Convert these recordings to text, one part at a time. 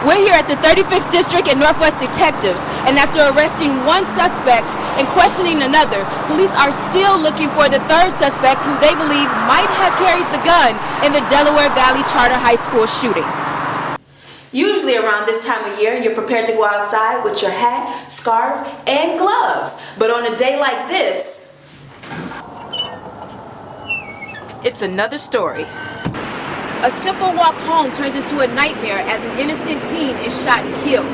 We're here at the 35th District and Northwest Detectives, and after arresting one suspect and questioning another, police are still looking for the third suspect who they believe might have carried the gun in the Delaware Valley Charter High School shooting. Usually around this time of year, you're prepared to go outside with your hat, scarf, and gloves. But on a day like this, it's another story. A simple walk home turns into a nightmare as an innocent teen is shot and killed.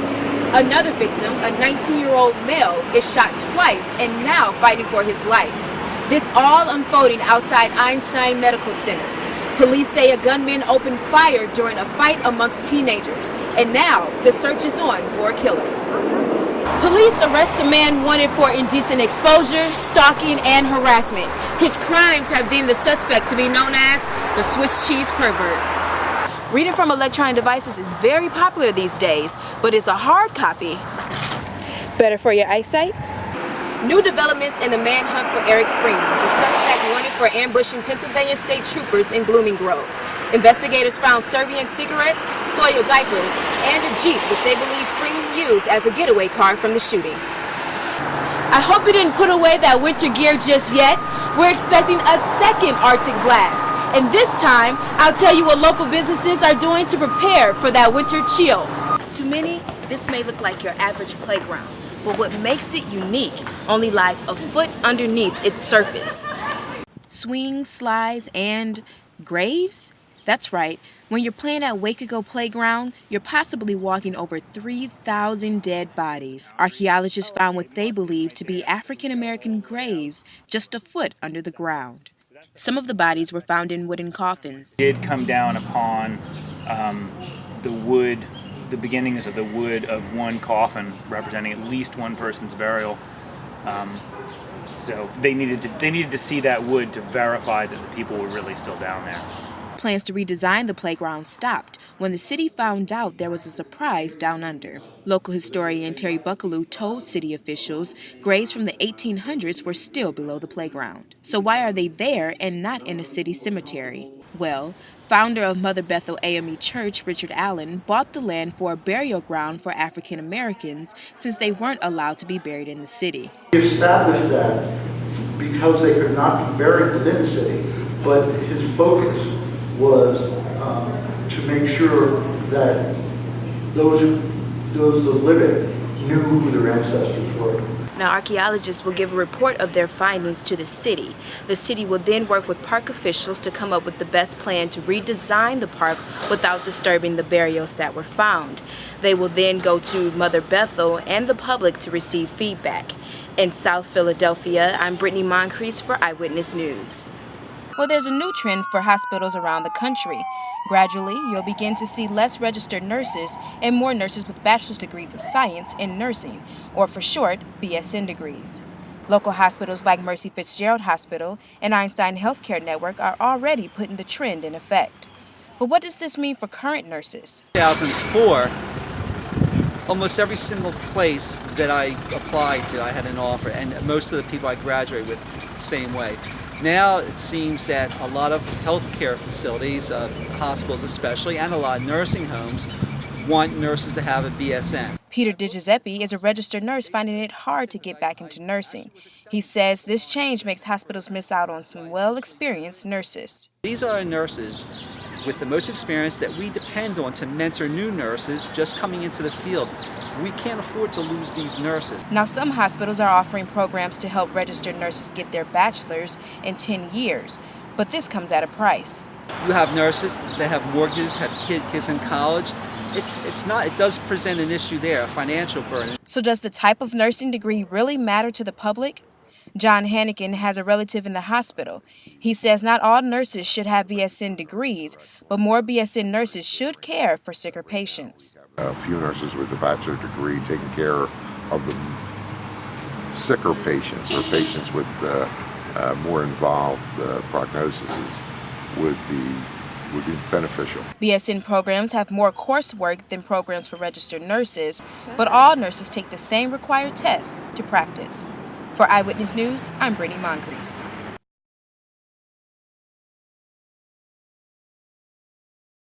Another victim, a 19-year-old male, is shot twice and now fighting for his life. This all unfolding outside Einstein Medical Center. Police say a gunman opened fire during a fight amongst teenagers, and now the search is on for a killer. Police arrest the man wanted for indecent exposure, stalking, and harassment. His crimes have deemed the suspect to be known as the Swiss cheese pervert. Reading from electronic devices is very popular these days, but is a hard copy better for your eyesight? New developments in the manhunt for Eric Freeman, the suspect wanted for ambushing Pennsylvania state troopers in Blooming Grove. Investigators found Serbian cigarettes, soiled diapers, and a Jeep, which they believe Freeman used as a getaway car from the shooting. I hope you didn't put away that winter gear just yet. We're expecting a second Arctic blast. And this time, I'll tell you what local businesses are doing to prepare for that winter chill. To many, this may look like your average playground, but what makes it unique only lies a foot underneath its surface. Swings, slides, and graves? That's right. When you're playing at Wacago Playground, you're possibly walking over 3,000 dead bodies. Archaeologists found what they believe to be African-American graves just a foot under the ground. Some of the bodies were found in wooden coffins. It did come down upon the beginnings of the wood of one coffin representing at least one person's burial. So they needed to see that wood to verify that the people were really still down there. Plans to redesign the playground stopped when the city found out there was a surprise down under. Local historian Terry Buckaloo told city officials graves from the 1800s were still below the playground. So why are they there and not in a city cemetery? Well, founder of Mother Bethel AME Church, Richard Allen, bought the land for a burial ground for African Americans since they weren't allowed to be buried in the city. He established that because they could not be buried within the city, but his focus was to make sure that those living knew who their ancestors were. Now, archaeologists will give a report of their findings to the city. The city will then work with park officials to come up with the best plan to redesign the park without disturbing the burials that were found. They will then go to Mother Bethel and the public to receive feedback. In South Philadelphia, I'm Brittani Moncrease for Eyewitness News. Well, there's a new trend for hospitals around the country. Gradually, you'll begin to see less registered nurses and more nurses with bachelor's degrees of science in nursing, or for short, BSN degrees. Local hospitals like Mercy Fitzgerald Hospital and Einstein Healthcare Network are already putting the trend in effect. But what does this mean for current nurses? In 2004, almost every single place that I applied to, I had an offer, and most of the people I graduated with the same way. Now it seems that a lot of healthcare facilities, hospitals especially, and a lot of nursing homes want nurses to have a BSN. Peter DiGiuseppe is a registered nurse finding it hard to get back into nursing. He says this change makes hospitals miss out on some well-experienced nurses. These are nurses with the most experience that we depend on to mentor new nurses just coming into the field. We can't afford to lose these nurses. Now, some hospitals are offering programs to help registered nurses get their bachelor's in 10 years, but this comes at a price. You have nurses that have mortgages, have kids in college. It does present an issue there, a financial burden. So does the type of nursing degree really matter to the public? John Hannigan has a relative in the hospital. He says not all nurses should have BSN degrees, but more BSN nurses should care for sicker patients. A few nurses with a bachelor's degree taking care of the sicker patients or patients with more involved prognoses would be beneficial. BSN programs have more coursework than programs for registered nurses, but all nurses take the same required tests to practice. For Eyewitness News, I'm Brittani Moncrease.